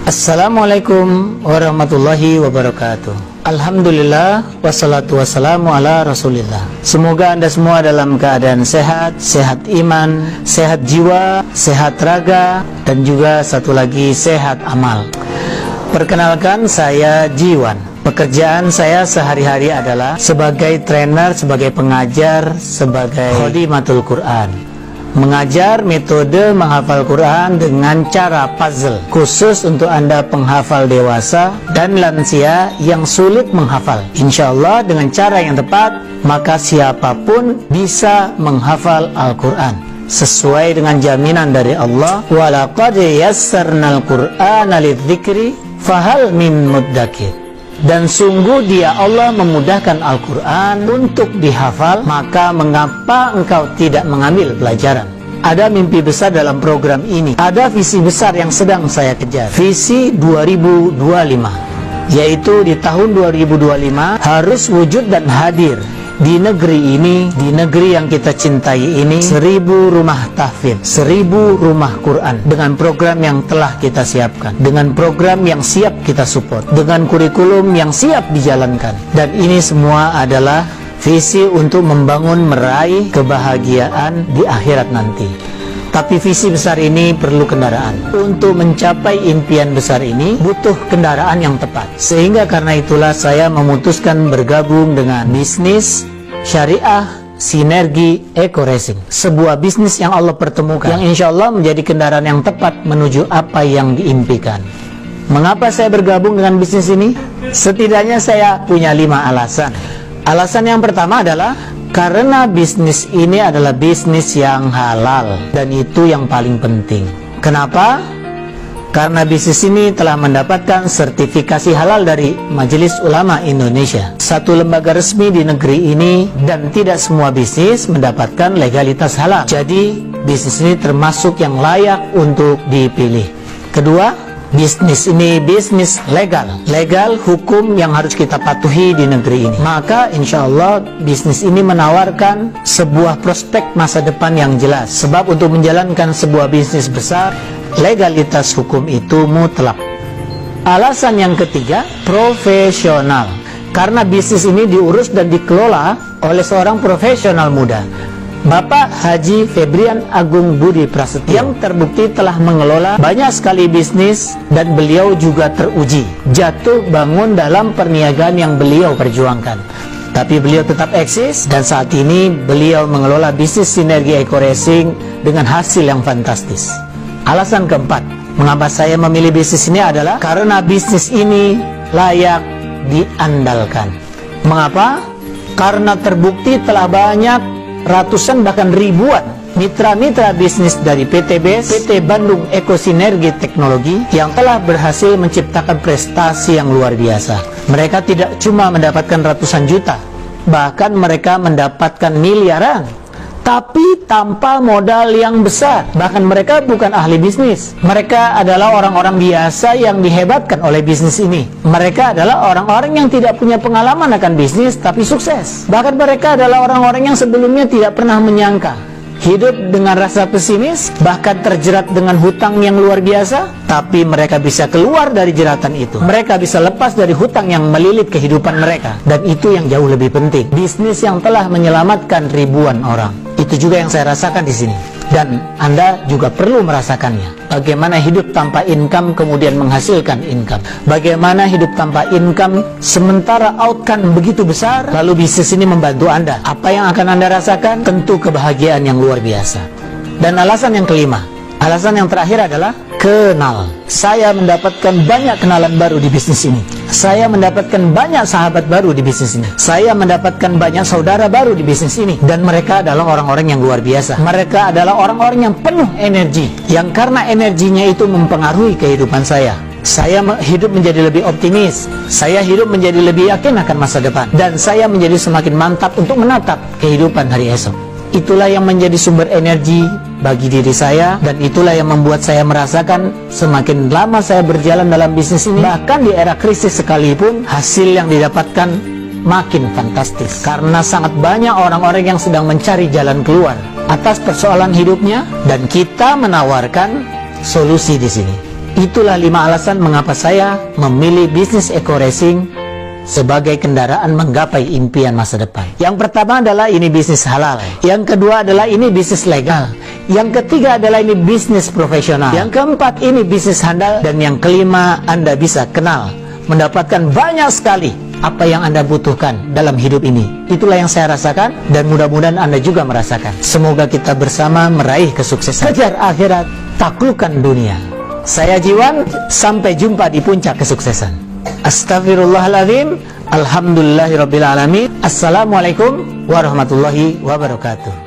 Assalamualaikum warahmatullahi wabarakatuh. Alhamdulillah, wassalatu wassalamu ala rasulillah. Semoga Anda semua dalam keadaan sehat, sehat iman, sehat jiwa, sehat raga, dan juga satu lagi sehat amal. Perkenalkan, saya Jiwan. Pekerjaan saya sehari-hari adalah sebagai trainer, sebagai pengajar, sebagai khodimatul Quran. Mengajar metode menghafal Quran dengan cara puzzle, khusus untuk Anda penghafal dewasa dan lansia yang sulit menghafal. Insya Allah dengan cara yang tepat, maka siapapun bisa menghafal Al-Quran sesuai dengan jaminan dari Allah. Walaqad yassarnal Qur'ana lidzikri fahal min muddakir. Dan sungguh Dia Allah memudahkan Al-Quran untuk dihafal, maka mengapa engkau tidak mengambil pelajaran? Ada mimpi besar dalam program ini, ada visi besar yang sedang saya kejar, visi 2025, yaitu di tahun 2025 harus wujud dan hadir di negeri ini, di negeri yang kita cintai ini, 1000 rumah tahfidz, 1000 rumah Quran, dengan program yang telah kita siapkan, dengan program yang siap kita support, dengan kurikulum yang siap dijalankan. Dan ini semua adalah visi untuk membangun, meraih kebahagiaan di akhirat nanti. Tapi visi besar ini perlu kendaraan. Untuk mencapai impian besar ini butuh kendaraan yang tepat. Sehingga karena itulah saya memutuskan bergabung dengan bisnis syariah sinergi Eco Racing, sebuah bisnis yang Allah pertemukan, yang insya Allah menjadi kendaraan yang tepat menuju apa yang diimpikan. Mengapa saya bergabung dengan bisnis ini? Setidaknya saya punya 5 alasan. Alasan yang pertama adalah karena bisnis ini adalah bisnis yang halal, dan itu yang paling penting. Kenapa? Karena bisnis ini telah mendapatkan sertifikasi halal dari Majelis Ulama Indonesia, satu lembaga resmi di negeri ini, dan tidak semua bisnis mendapatkan legalitas halal. Jadi bisnis ini termasuk yang layak untuk dipilih. Kedua, bisnis ini bisnis legal, hukum yang harus kita patuhi di negeri ini. Maka insya Allah bisnis ini menawarkan sebuah prospek masa depan yang jelas. Sebab untuk menjalankan sebuah bisnis besar, legalitas hukum itu mutlak. Alasan yang ketiga, profesional. Karena bisnis ini diurus dan dikelola oleh seorang profesional muda, Bapak Haji Febrian Agung Budi Prasetyo, yang terbukti telah mengelola banyak sekali bisnis, dan beliau juga teruji jatuh bangun dalam perniagaan yang beliau perjuangkan. Tapi beliau tetap eksis, dan saat ini beliau mengelola bisnis sinergi Eco Racing dengan hasil yang fantastis. Alasan keempat, mengapa saya memilih bisnis ini adalah karena bisnis ini layak diandalkan. Mengapa? Karena terbukti telah banyak, ratusan bahkan ribuan mitra-mitra bisnis dari PT BES, PT Bandung Eco Sinergi Teknologi, yang telah berhasil menciptakan prestasi yang luar biasa. Mereka tidak cuma mendapatkan ratusan juta, bahkan mereka mendapatkan miliaran, tapi tanpa modal yang besar. Bahkan mereka bukan ahli bisnis, mereka adalah orang-orang biasa yang dihebatkan oleh bisnis ini. Mereka adalah orang-orang yang tidak punya pengalaman akan bisnis tapi sukses. Bahkan mereka adalah orang-orang yang sebelumnya tidak pernah menyangka hidup dengan rasa pesimis, bahkan terjerat dengan hutang yang luar biasa, tapi mereka bisa keluar dari jeratan itu. Mereka bisa lepas dari hutang yang melilit kehidupan mereka, dan itu yang jauh lebih penting. Bisnis yang telah menyelamatkan ribuan orang. Itu juga yang saya rasakan di sini, dan Anda juga perlu merasakannya. Bagaimana hidup tanpa income kemudian menghasilkan income. Bagaimana hidup tanpa income sementara outcome begitu besar, lalu bisnis ini membantu Anda. Apa yang akan Anda rasakan? Tentu kebahagiaan yang luar biasa. Dan alasan yang kelima, alasan yang terakhir adalah kenal. Saya mendapatkan banyak kenalan baru di bisnis ini. Saya mendapatkan banyak sahabat baru di bisnis ini. Saya mendapatkan banyak saudara baru di bisnis ini. Dan mereka adalah orang-orang yang luar biasa. Mereka adalah orang-orang yang penuh energi, yang karena energinya itu mempengaruhi kehidupan saya. Saya hidup menjadi lebih optimis. Saya hidup menjadi lebih yakin akan masa depan. Dan saya menjadi semakin mantap untuk menatap kehidupan hari esok. Itulah yang menjadi sumber energi bagi diri saya, dan itulah yang membuat saya merasakan semakin lama saya berjalan dalam bisnis ini, bahkan di era krisis sekalipun, hasil yang didapatkan makin fantastis. Karena sangat banyak orang-orang yang sedang mencari jalan keluar atas persoalan hidupnya, dan kita menawarkan solusi di sini. Itulah 5 alasan mengapa saya memilih bisnis Eco Racing sebagai kendaraan menggapai impian masa depan. Yang pertama adalah ini bisnis halal. Yang kedua adalah ini bisnis legal. Yang ketiga adalah ini bisnis profesional. Yang keempat ini bisnis handal. Dan yang kelima, Anda bisa kenal, mendapatkan banyak sekali apa yang Anda butuhkan dalam hidup ini. Itulah yang saya rasakan dan mudah-mudahan Anda juga merasakan. Semoga kita bersama meraih kesuksesan. Kejar akhirat, taklukkan dunia. Saya Jiwan, sampai jumpa di puncak kesuksesan. Astaghfirullahaladzim. Alhamdulillahirrabbilalamin. Assalamualaikum warahmatullahi wabarakatuh.